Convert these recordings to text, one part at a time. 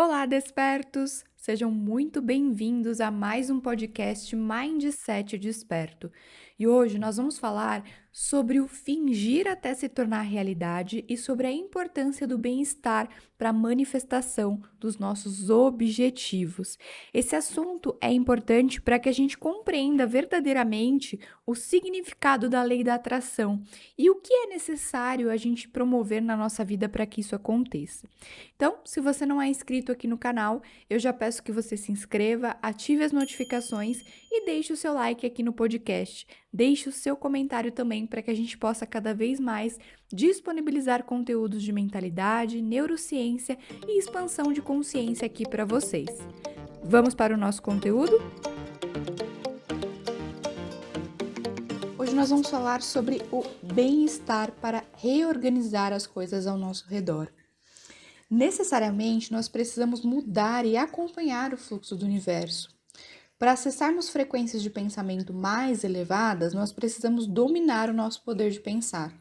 Olá, despertos! Sejam muito bem-vindos a mais um podcast Mindset Desperto. E hoje nós vamos falar sobre o fingir até se tornar realidade e sobre a importância do bem-estar para a manifestação dos nossos objetivos. Esse assunto é importante para que a gente compreenda verdadeiramente o significado da lei da atração e o que é necessário a gente promover na nossa vida para que isso aconteça. Então, se você não é inscrito aqui no canal, eu já peço que você se inscreva, ative as notificações e deixe o seu like aqui no podcast. Deixe o seu comentário também para que a gente possa cada vez mais disponibilizar conteúdos de mentalidade, neurociência e expansão de consciência aqui para vocês. Vamos para o nosso conteúdo? Hoje nós vamos falar sobre o bem-estar para reorganizar as coisas ao nosso redor. Necessariamente, nós precisamos mudar e acompanhar o fluxo do universo. Para acessarmos frequências de pensamento mais elevadas, nós precisamos dominar o nosso poder de pensar.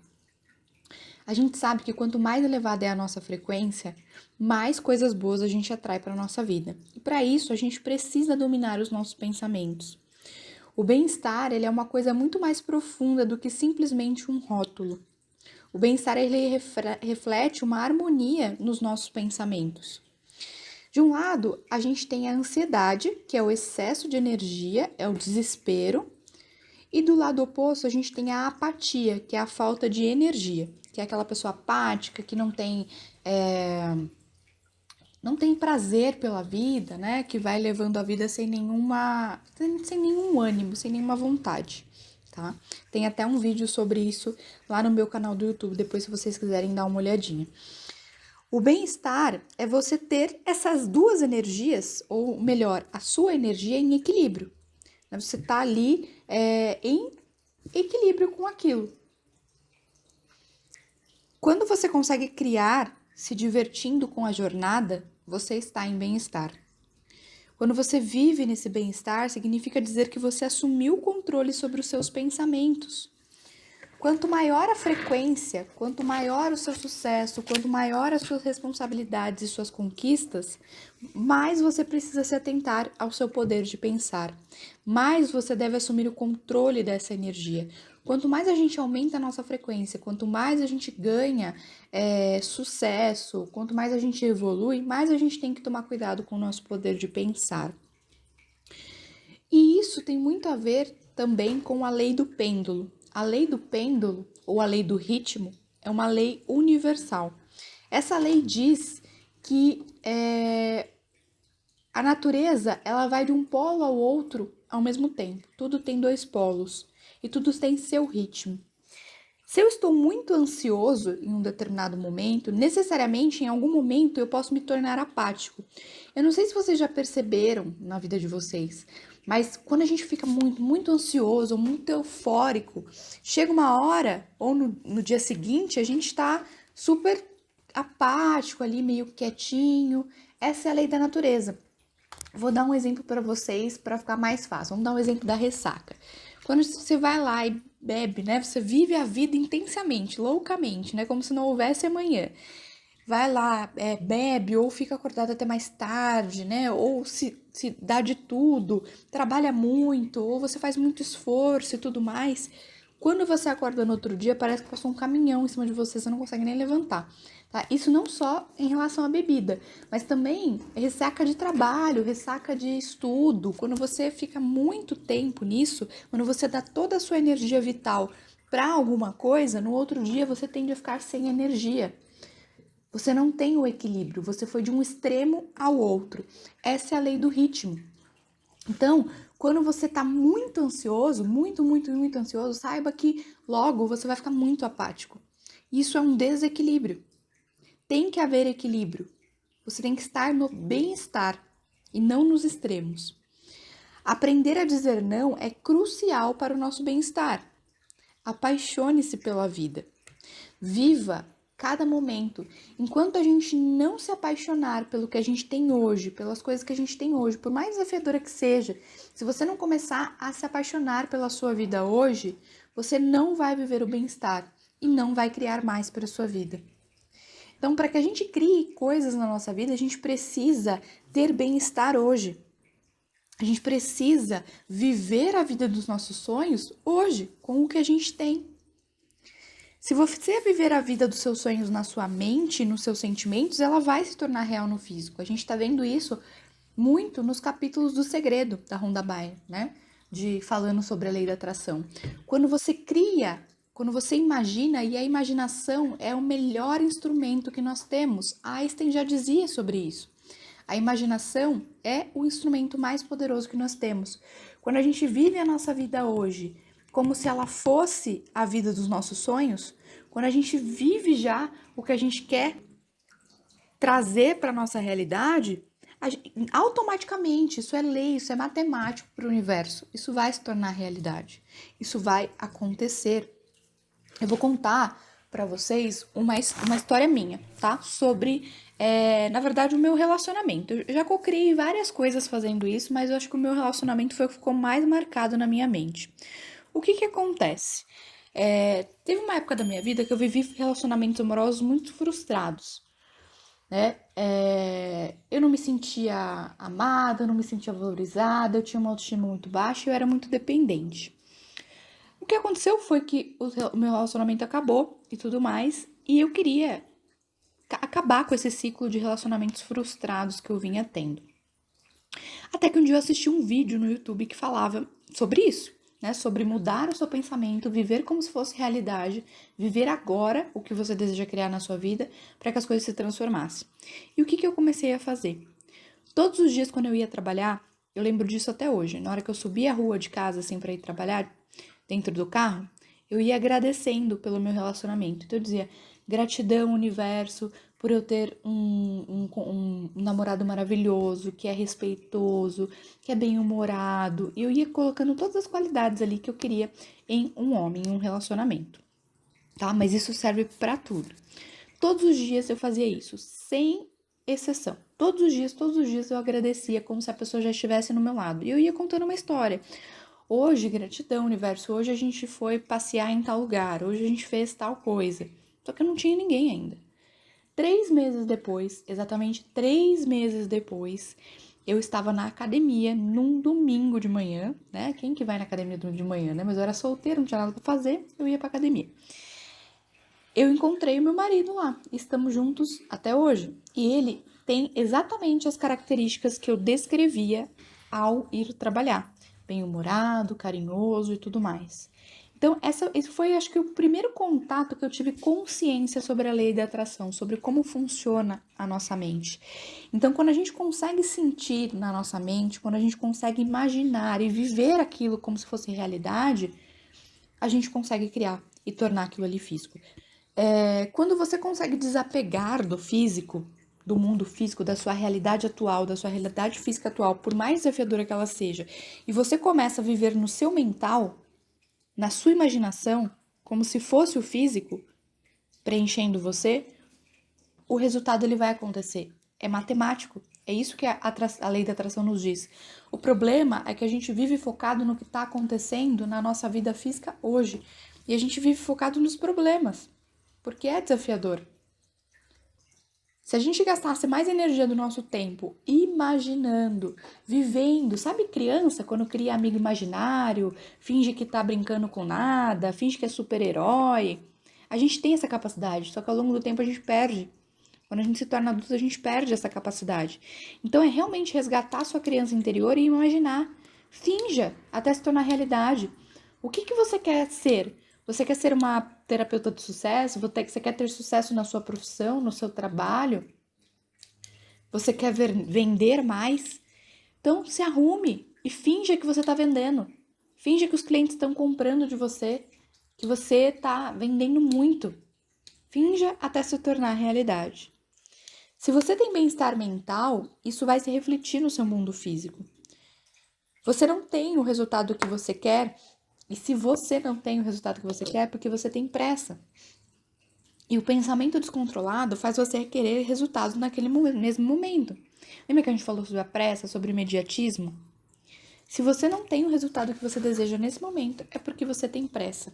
A gente sabe que quanto mais elevada é a nossa frequência, mais coisas boas a gente atrai para a nossa vida. E para isso, a gente precisa dominar os nossos pensamentos. O bem-estar, ele é uma coisa muito mais profunda do que simplesmente um rótulo. O bem-estar, ele reflete uma harmonia nos nossos pensamentos. De um lado, a gente tem a ansiedade, que é o excesso de energia, é o desespero. E do lado oposto, a gente tem a apatia, que é a falta de energia, que é aquela pessoa apática, que não tem prazer pela vida, né? Que vai levando a vida sem nenhum ânimo, sem nenhuma vontade, tá? Tem até um vídeo sobre isso lá no meu canal do YouTube, depois se vocês quiserem dar uma olhadinha. O bem-estar é você ter essas duas energias, ou melhor, a sua energia em equilíbrio. Você tá ali em equilíbrio com aquilo. Quando você consegue criar se divertindo com a jornada, você está em bem-estar. Quando você vive nesse bem-estar, significa dizer que você assumiu o controle sobre os seus pensamentos. Quanto maior a frequência, quanto maior o seu sucesso, quanto maior as suas responsabilidades e suas conquistas, mais você precisa se atentar ao seu poder de pensar. Mais você deve assumir o controle dessa energia. Quanto mais a gente aumenta a nossa frequência, quanto mais a gente ganha sucesso, quanto mais a gente evolui, mais a gente tem que tomar cuidado com o nosso poder de pensar. E isso tem muito a ver também com a lei do pêndulo. A lei do pêndulo, ou a lei do ritmo, é uma lei universal. Essa lei diz que a natureza ela vai de um polo ao outro ao mesmo tempo. Tudo tem dois polos e tudo tem seu ritmo. Se eu estou muito ansioso em um determinado momento, necessariamente em algum momento eu posso me tornar apático. Eu não sei se vocês já perceberam na vida de vocês, mas quando a gente fica muito ansioso ou muito eufórico, chega uma hora ou no dia seguinte a gente está super apático ali, meio quietinho. Essa é a lei da natureza. Vou dar um exemplo para vocês para ficar mais fácil. Vamos dar um exemplo da ressaca. Quando você vai lá e bebe, né? Você vive a vida intensamente, loucamente, né? Como se não houvesse amanhã. Vai lá, bebe ou fica acordado até mais tarde, né? Ou se dá de tudo, trabalha muito, ou você faz muito esforço e tudo mais. Quando você acorda no outro dia, parece que passou um caminhão em cima de você, você não consegue nem levantar. Tá? Isso não só em relação à bebida, mas também ressaca de trabalho, ressaca de estudo. Quando você fica muito tempo nisso, quando você dá toda a sua energia vital para alguma coisa, no outro dia você tende a ficar sem energia. Você não tem o equilíbrio, você foi de um extremo ao outro. Essa é a lei do ritmo. Então, quando você está muito ansioso, muito ansioso, saiba que logo você vai ficar muito apático. Isso é um desequilíbrio. Tem que haver equilíbrio. Você tem que estar no bem-estar e não nos extremos. Aprender a dizer não é crucial para o nosso bem-estar. Apaixone-se pela vida. Viva cada momento. Enquanto a gente não se apaixonar pelo que a gente tem hoje, pelas coisas que a gente tem hoje, por mais desafiadora que seja, se você não começar a se apaixonar pela sua vida hoje, você não vai viver o bem-estar e não vai criar mais para a sua vida. Então, para que a gente crie coisas na nossa vida, a gente precisa ter bem-estar hoje. A gente precisa viver a vida dos nossos sonhos hoje, com o que a gente tem. Se você viver a vida dos seus sonhos na sua mente, nos seus sentimentos, ela vai se tornar real no físico. A gente está vendo isso muito nos capítulos do Segredo, da Rhonda Byrne, né? Falando sobre a lei da atração. Quando você cria, quando você imagina, e a imaginação é o melhor instrumento que nós temos. Einstein já dizia sobre isso. A imaginação é o instrumento mais poderoso que nós temos. Quando a gente vive a nossa vida hoje como se ela fosse a vida dos nossos sonhos, quando a gente vive já o que a gente quer trazer para a nossa realidade, automaticamente, isso é lei, isso é matemático para o universo, isso vai se tornar realidade, isso vai acontecer. Eu vou contar para vocês uma história minha, tá? Sobre, na verdade, o meu relacionamento. Eu já criei várias coisas fazendo isso, mas eu acho que o meu relacionamento foi o que ficou mais marcado na minha mente. O que que acontece? Teve uma época da minha vida que eu vivi relacionamentos amorosos muito frustrados, né? Eu não me sentia amada, eu não me sentia valorizada, eu tinha uma autoestima muito baixa e eu era muito dependente. O que aconteceu foi que o meu relacionamento acabou e tudo mais, e eu queria acabar com esse ciclo de relacionamentos frustrados que eu vinha tendo. Até que um dia eu assisti um vídeo no YouTube que falava sobre isso, né? Sobre mudar o seu pensamento, viver como se fosse realidade, viver agora o que você deseja criar na sua vida para que as coisas se transformassem. E o que que eu comecei a fazer? Todos os dias quando eu ia trabalhar, eu lembro disso até hoje, na hora que eu subia a rua de casa assim para ir trabalhar, dentro do carro, eu ia agradecendo pelo meu relacionamento. Então eu dizia, gratidão, universo, por eu ter um namorado maravilhoso, que é respeitoso, que é bem-humorado. E eu ia colocando todas as qualidades ali que eu queria em um homem, em um relacionamento. Tá? Mas isso serve para tudo. Todos os dias eu fazia isso, sem exceção. Todos os dias eu agradecia como se a pessoa já estivesse no meu lado. E eu ia contando uma história. Hoje, gratidão, universo, hoje a gente foi passear em tal lugar, hoje a gente fez tal coisa. Só que eu não tinha ninguém ainda. 3 meses depois, exatamente 3 meses depois, eu estava na academia num domingo de manhã, né? Quem que vai na academia de manhã, né? Mas eu era solteira, não tinha nada pra fazer, eu ia pra academia. Eu encontrei o meu marido lá, estamos juntos até hoje. E ele tem exatamente as características que eu descrevia ao ir trabalhar. Bem-humorado, carinhoso e tudo mais. Então, esse foi, acho que, o primeiro contato que eu tive consciência sobre a lei da atração, sobre como funciona a nossa mente. Então, quando a gente consegue sentir na nossa mente, quando a gente consegue imaginar e viver aquilo como se fosse realidade, a gente consegue criar e tornar aquilo ali físico. Quando você consegue desapegar do físico, do mundo físico, da sua realidade atual, da sua realidade física atual, por mais desafiadora que ela seja, e você começa a viver no seu mental, na sua imaginação, como se fosse o físico preenchendo você, o resultado ele vai acontecer. É matemático. É isso que a lei da atração nos diz. O problema é que a gente vive focado no que está acontecendo na nossa vida física hoje. E a gente vive focado nos problemas, porque é desafiador. Se a gente gastasse mais energia do nosso tempo imaginando, vivendo, sabe criança quando cria amigo imaginário, finge que tá brincando com nada, finge que é super-herói? A gente tem essa capacidade, só que ao longo do tempo a gente perde. Quando a gente se torna adulto, a gente perde essa capacidade. Então é realmente resgatar a sua criança interior e imaginar. Finja até se tornar realidade. O que que você quer ser? Você quer ser uma terapeuta de sucesso? Você quer ter sucesso na sua profissão, no seu trabalho? Você quer vender mais? Então se arrume e finja que você está vendendo. Finja que os clientes estão comprando de você, que você está vendendo muito. Finja até se tornar realidade. Se você tem bem-estar mental, isso vai se refletir no seu mundo físico. Você não tem o resultado que você quer, e se você não tem o resultado que você quer, é porque você tem pressa. E o pensamento descontrolado faz você querer resultados naquele mesmo momento. Lembra que a gente falou sobre a pressa, sobre o imediatismo? Se você não tem o resultado que você deseja nesse momento, é porque você tem pressa.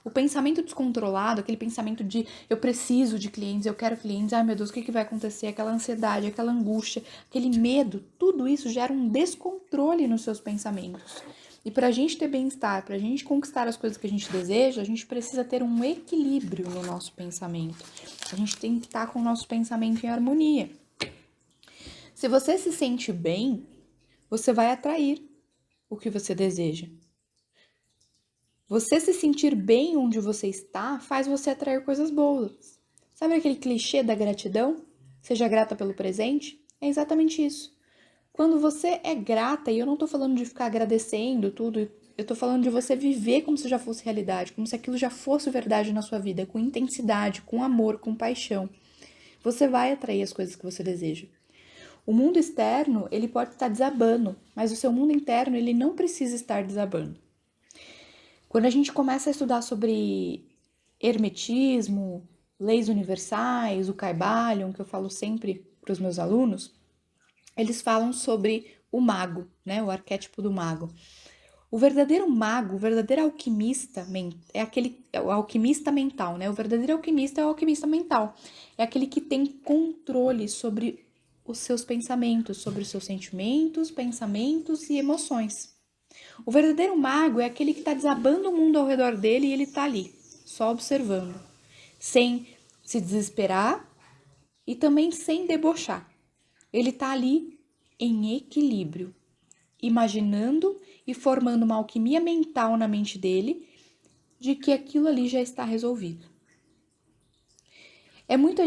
O pensamento descontrolado, aquele pensamento de eu preciso de clientes, eu quero clientes, ai meu Deus, o que vai acontecer? Aquela ansiedade, aquela angústia, aquele medo, tudo isso gera um descontrole nos seus pensamentos. E para a gente ter bem-estar, para a gente conquistar as coisas que a gente deseja, a gente precisa ter um equilíbrio no nosso pensamento. A gente tem que estar com o nosso pensamento em harmonia. Se você se sente bem, você vai atrair o que você deseja. Você se sentir bem onde você está faz você atrair coisas boas. Sabe aquele clichê da gratidão? Seja grata pelo presente? É exatamente isso. Quando você é grata, e eu não tô falando de ficar agradecendo tudo, eu tô falando de você viver como se já fosse realidade, como se aquilo já fosse verdade na sua vida, com intensidade, com amor, com paixão. Você vai atrair as coisas que você deseja. O mundo externo, ele pode estar desabando, mas o seu mundo interno, ele não precisa estar desabando. Quando a gente começa a estudar sobre hermetismo, leis universais, o Kybalion, que eu falo sempre para os meus alunos, eles falam sobre o mago, né? O arquétipo do mago. O verdadeiro mago, o verdadeiro alquimista é o alquimista mental, né? O verdadeiro alquimista é o alquimista mental. É aquele que tem controle sobre os seus pensamentos, sobre os seus sentimentos, pensamentos e emoções. O verdadeiro mago é aquele que está desabando o mundo ao redor dele e ele está ali, só observando, sem se desesperar e também sem debochar. Ele está ali em equilíbrio, imaginando e formando uma alquimia mental na mente dele de que aquilo ali já está resolvido. É muito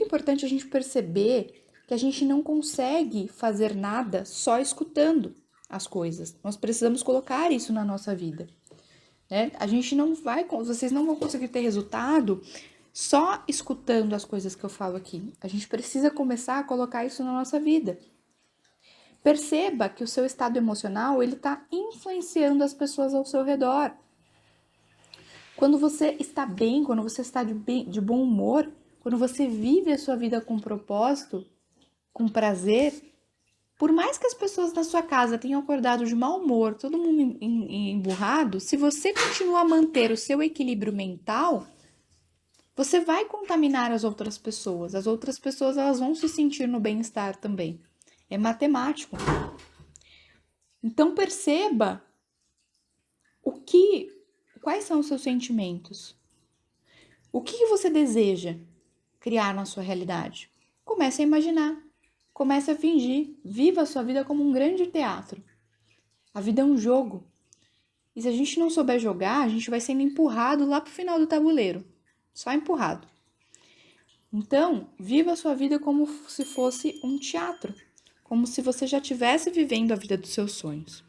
importante a gente perceber que a gente não consegue fazer nada só escutando as coisas. Nós precisamos colocar isso na nossa vida. Né? A gente não vai, vocês não vão conseguir ter resultado só escutando as coisas que eu falo aqui. A gente precisa começar a colocar isso na nossa vida. Perceba que o seu estado emocional ele está influenciando as pessoas ao seu redor. Quando você está bem, quando você está de bom humor, quando você vive a sua vida com propósito, com prazer, por mais que as pessoas da sua casa tenham acordado de mau humor, todo mundo emburrado, se você continuar a manter o seu equilíbrio mental, você vai contaminar as outras pessoas. As outras pessoas elas vão se sentir no bem-estar também. É matemático. Então perceba quais são os seus sentimentos. O que você deseja criar na sua realidade? Comece a imaginar. Comece a fingir. Viva a sua vida como um grande teatro. A vida é um jogo. E se a gente não souber jogar, a gente vai sendo empurrado lá pro final do tabuleiro. Só empurrado. Então, viva a sua vida como se fosse um teatro. Como se você já estivesse vivendo a vida dos seus sonhos.